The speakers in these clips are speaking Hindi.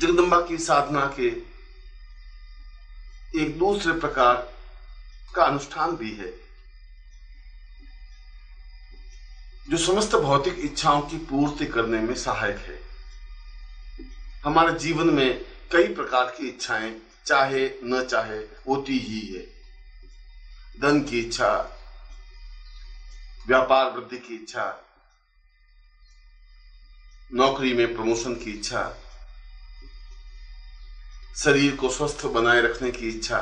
जगदम्बा की साधना के एक दूसरे प्रकार का अनुष्ठान भी है जो समस्त भौतिक इच्छाओं की पूर्ति करने में सहायक है। हमारे जीवन में कई प्रकार की इच्छाएं चाहे न चाहे होती ही है। धन की इच्छा, व्यापार वृद्धि की इच्छा, नौकरी में प्रमोशन की इच्छा, शरीर को स्वस्थ बनाए रखने की इच्छा,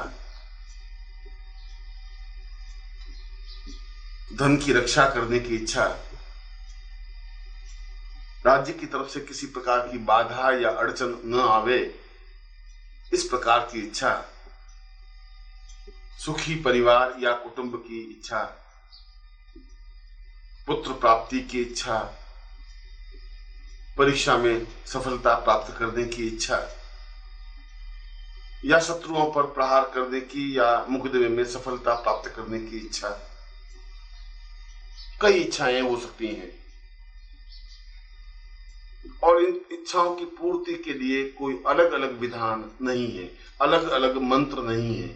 धन की रक्षा करने की इच्छा, राज्य की तरफ से किसी प्रकार की बाधा या अड़चन न आवे इस प्रकार की इच्छा, सुखी परिवार या कुटुंब की इच्छा, पुत्र प्राप्ति की इच्छा, परीक्षा में सफलता प्राप्त करने की इच्छा, या शत्रुओं पर प्रहार करने की या मुकदमे में सफलता प्राप्त करने की इच्छा। कई इच्छाएं हो सकती हैं और इन इच्छाओं की पूर्ति के लिए कोई अलग अलग विधान नहीं है, अलग अलग मंत्र नहीं है।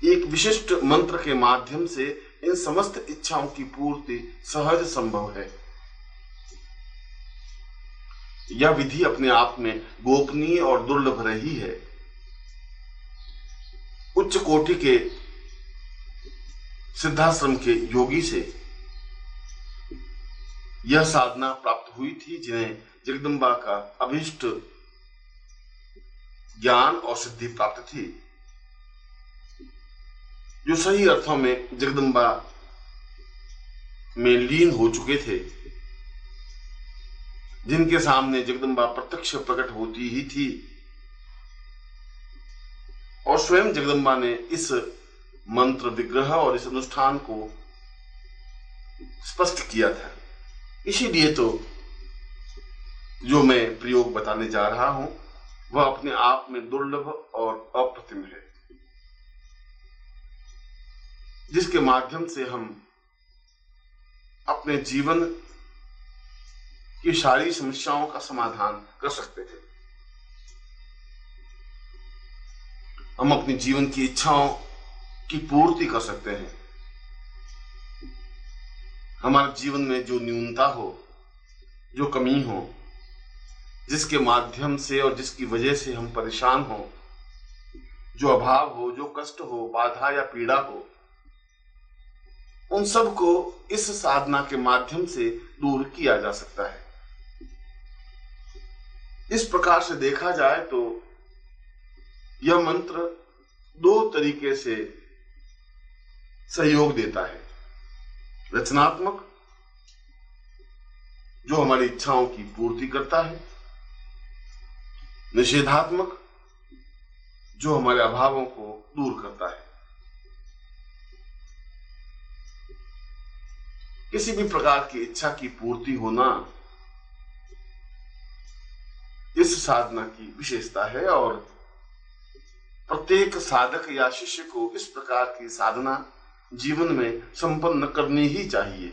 एक विशिष्ट मंत्र के माध्यम से इन समस्त इच्छाओं की पूर्ति सहज संभव है। यह विधि अपने आप में गोपनीय और दुर्लभ रही है। उच्च कोटि के सिद्धाश्रम के योगी से यह साधना प्राप्त हुई थी जिन्हें जगदम्बा का अभीष्ट ज्ञान और सिद्धि प्राप्त थी, जो सही अर्थों में जगदम्बा में लीन हो चुके थे, जिनके सामने जगदम्बा प्रत्यक्ष प्रकट होती ही थी और स्वयं जगदम्बा ने इस मंत्र विग्रह और इस अनुष्ठान को स्पष्ट किया था। इसीलिए तो जो मैं प्रयोग बताने जा रहा हूं वह अपने आप में दुर्लभ और अप्रतिम है, जिसके माध्यम से हम अपने जीवन की सारी समस्याओं का समाधान कर सकते हैं। हम अपने जीवन की इच्छाओं की पूर्ति कर सकते हैं। हमारे जीवन में जो न्यूनता हो, जो कमी हो, जिसके माध्यम से और जिसकी वजह से हम परेशान हो, जो अभाव हो, जो कष्ट हो, बाधा या पीड़ा हो, उन सब को इस साधना के माध्यम से दूर किया जा सकता है। इस प्रकार से देखा जाए तो यह मंत्र दो तरीके से सहयोग देता है। रचनात्मक, जो हमारी इच्छाओं की पूर्ति करता है, निषेधात्मक, जो हमारे अभावों को दूर करता है। किसी भी प्रकार की इच्छा की पूर्ति होना इस साधना की विशेषता है और प्रत्येक साधक या शिष्य को इस प्रकार की साधना जीवन में संपन्न करनी ही चाहिए।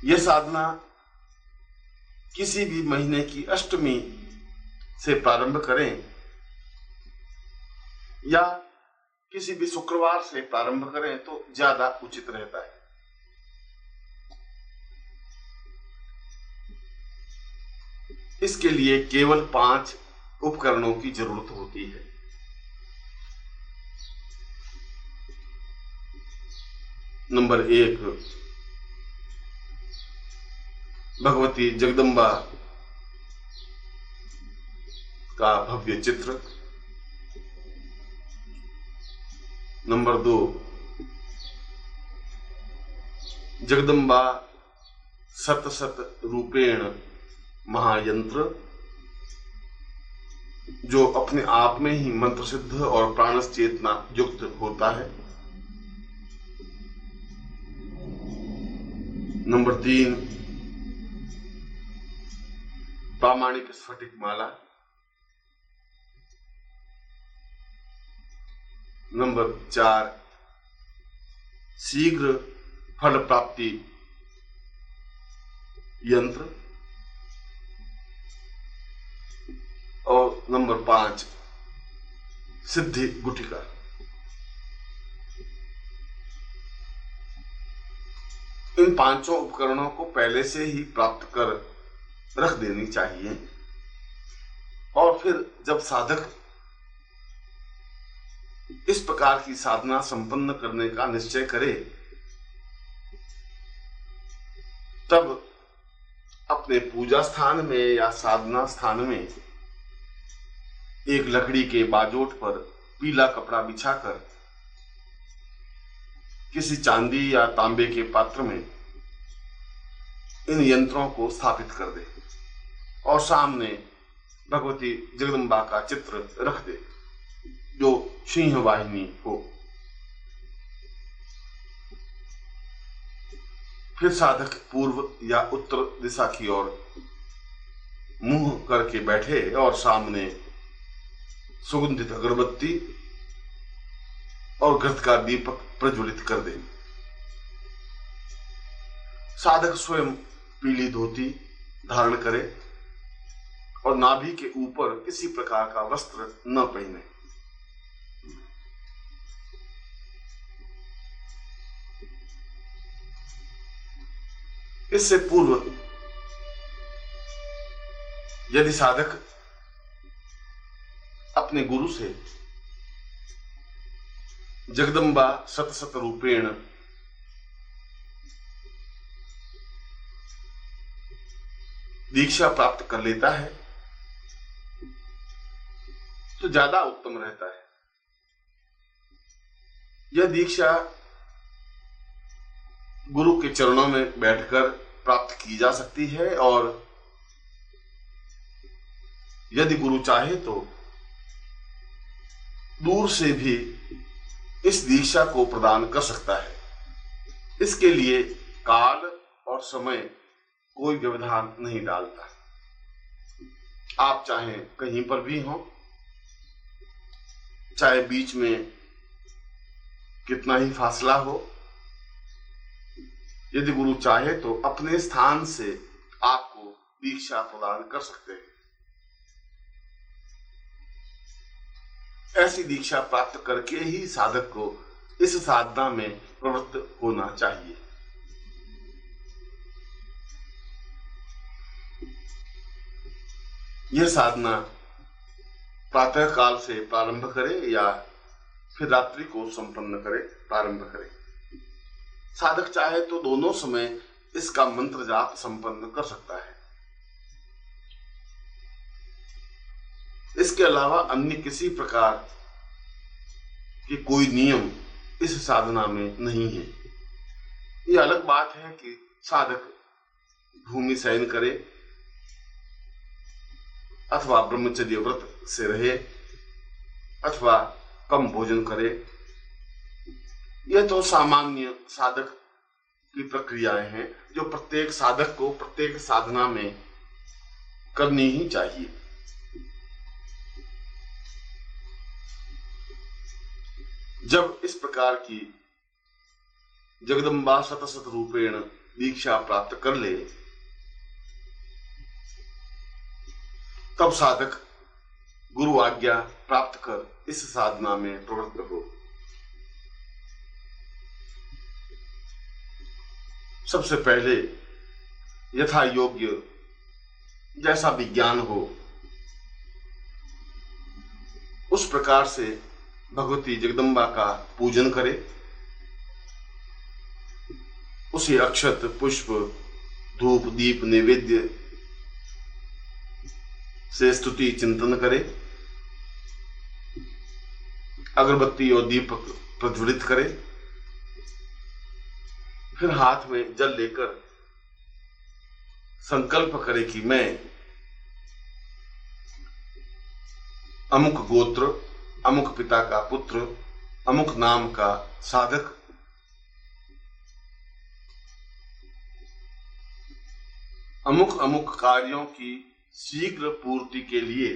यह साधना किसी भी महीने की अष्टमी से प्रारंभ करें या किसी भी शुक्रवार से प्रारंभ करें तो ज्यादा उचित रहता है। इसके लिए केवल 5 उपकरणों की जरूरत होती है। नंबर 1, भगवती जगदम्बा का भव्य चित्र। नंबर 2, जगदम्बा सत सत रूपेण महायंत्र, जो अपने आप में ही मंत्र सिद्ध और प्राणस चेतना युक्त होता है। नंबर 3, प्रामाणिक स्फटिक माला। नंबर 4, शीघ्र फल प्राप्ति यंत्र और नंबर 5 सिद्धि गुटिका। इन पांचों उपकरणों को पहले से ही प्राप्त कर रख देनी चाहिए और फिर जब साधक इस प्रकार की साधना संपन्न करने का निश्चय करे तब अपने पूजा स्थान में या साधना स्थान में एक लकड़ी के बाजोट पर पीला कपड़ा बिछाकर किसी चांदी या तांबे के पात्र में इन यंत्रों को स्थापित कर दे और सामने भगवती जगदम्बा का चित्र रख दे जो सिंह वाहिनी हो। फिर साधक पूर्व या उत्तर दिशा की ओर मुंह करके बैठे और सामने सुगंधित अगरबत्ती और घृत का दीपक प्रज्वलित कर दे। साधक स्वयं पीली धोती धारण करे और नाभि के ऊपर किसी प्रकार का वस्त्र न पहने। इससे पूर्व यदि साधक अपने गुरु से जगदम्बा सत रूपेण दीक्षा प्राप्त कर लेता है तो ज्यादा उत्तम रहता है। यह दीक्षा गुरु के चरणों में बैठकर प्राप्त की जा सकती है और यदि गुरु चाहे तो दूर से भी इस दीक्षा को प्रदान कर सकता है। इसके लिए काल और समय कोई व्यवधान नहीं डालता। आप चाहे कहीं पर भी हो, चाहे बीच में कितना ही फासला हो, यदि गुरु चाहे तो अपने स्थान से आपको दीक्षा प्रदान कर सकते हैं। ऐसी दीक्षा प्राप्त करके ही साधक को इस साधना में प्रवृत्त होना चाहिए। यह साधना प्रातः काल से प्रारंभ करे या फिर रात्रि को संपन्न करे, प्रारंभ करे। साधक चाहे तो दोनों समय इसका मंत्र जाप संपन्न कर सकता है। इसके अलावा अन्य किसी प्रकार के कोई नियम इस साधना में नहीं है। यह अलग बात है कि साधक भूमि शयन करे अथवा ब्रह्मचर्य व्रत से रहे अथवा कम भोजन करे। यह तो सामान्य साधक की प्रक्रियाएं हैं जो प्रत्येक साधक को प्रत्येक साधना में करनी ही चाहिए। जब इस प्रकार की जगदम्बा सत रूपेण दीक्षा प्राप्त कर ले तब साधक गुरु आज्ञा प्राप्त कर इस साधना में प्रवृत्त हो। सबसे पहले यथा योग्य जैसा विज्ञान हो उस प्रकार से भगवती जगदम्बा का पूजन करे, उसे अक्षत पुष्प धूप दीप नैवेद्य से स्तुति चिंतन करे, अगरबत्ती और दीपक प्रज्वलित करे, फिर हाथ में जल लेकर संकल्प करे कि मैं अमुक गोत्र अमुक पिता का पुत्र अमुक नाम का साधक अमुक अमुक कार्यों की शीघ्र पूर्ति के लिए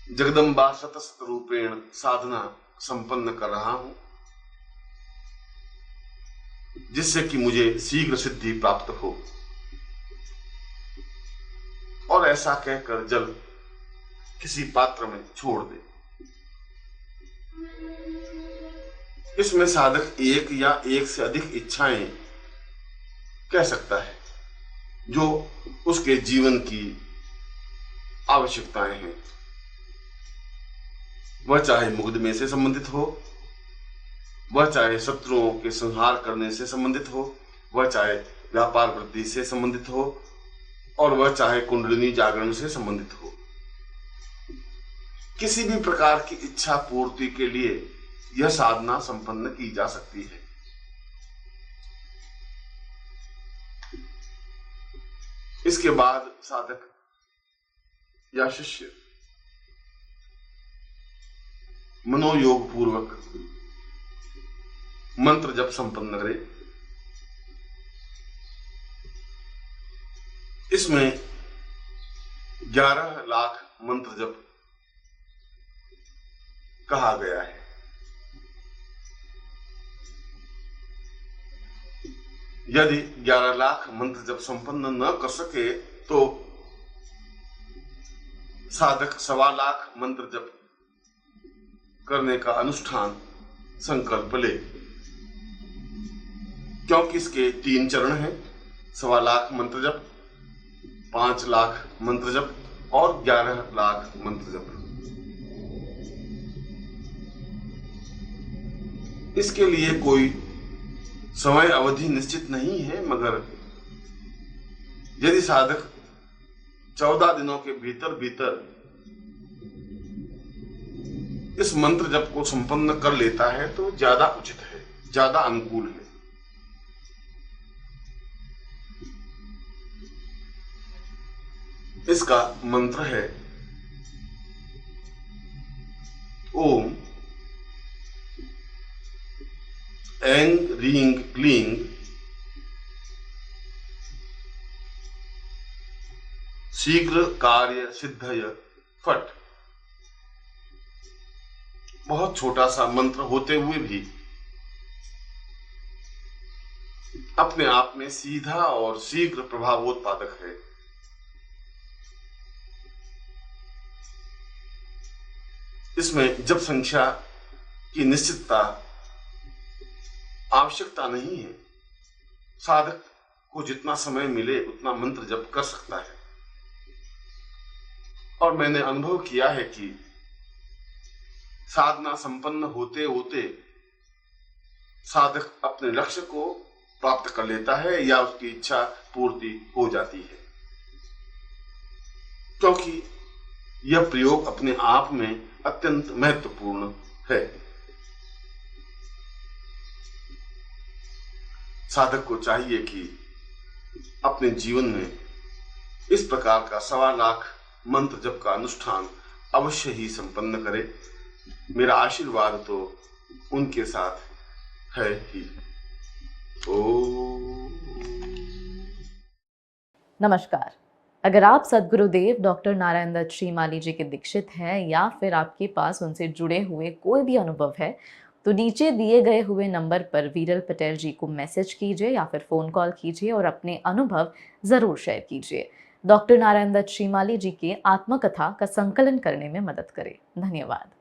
जगदम्बा सतत रूपेण साधना संपन्न कर रहा हूं। जिससे कि मुझे शीघ्र सिद्धि प्राप्त हो। और ऐसा कहकर जल किसी पात्र में छोड़ दे। इसमें साधक एक या एक से अधिक इच्छाएं कह सकता है जो उसके जीवन की आवश्यकताएं हैं। वह चाहे मुकदमे से संबंधित हो, वह चाहे शत्रुओं के संहार करने से संबंधित हो, वह चाहे व्यापार वृद्धि से संबंधित हो, और वह चाहे कुंडलिनी जागरण से संबंधित हो। किसी भी प्रकार की इच्छा पूर्ति के लिए यह साधना संपन्न की जा सकती है। इसके बाद साधक या शिष्य मनोयोग पूर्वक मंत्र जप संपन्न करे। इसमें 11 लाख मंत्र जप कहा गया है। यदि 11 लाख मंत्र जप संपन्न न कर सके तो साधक 1.25 लाख मंत्र जप करने का अनुष्ठान संकल्प ले, क्योंकि इसके 3 चरण हैं: 1.25 लाख मंत्र जप, 5 लाख मंत्र जप और 11 लाख मंत्र जप। इसके लिए कोई समय अवधि निश्चित नहीं है, मगर यदि साधक 14 दिनों के भीतर भीतर इस मंत्र जप को संपन्न कर लेता है तो ज्यादा उचित है, ज्यादा अनुकूल है। इसका मंत्र है ओम ऐं ह्रीं क्लीं शीघ्र कार्य सिद्धय फट। बहुत छोटा सा मंत्र होते हुए भी अपने आप में सीधा और शीघ्र प्रभावोत्पादक है। इसमें जप संख्या की निश्चितता आवश्यकता नहीं है। साधक को जितना समय मिले उतना मंत्र जप कर सकता है। और मैंने अनुभव किया है कि साधना संपन्न होते होते साधक अपने लक्ष्य को प्राप्त कर लेता है या उसकी इच्छा पूर्ति हो जाती है, क्योंकि यह प्रयोग अपने आप में अत्यंत महत्वपूर्ण है। साधक को चाहिए कि अपने जीवन में इस प्रकार का 1.25 लाख मंत्र जप का अनुष्ठान अवश्य ही संपन्न करे। मेरा आशीर्वाद तो उनके साथ है ही। नमस्कार। अगर आप सद्गुरुदेव डॉक्टर नारायण दत्त श्रीमाली जी के दीक्षित हैं या फिर आपके पास उनसे जुड़े हुए कोई भी अनुभव है तो नीचे दिए गए हुए नंबर पर वीरल पटेल जी को मैसेज कीजिए या फिर फ़ोन कॉल कीजिए और अपने अनुभव ज़रूर शेयर कीजिए। डॉक्टर नारायण दत्त श्रीमाली जी की आत्मकथा का संकलन करने में मदद करें। धन्यवाद।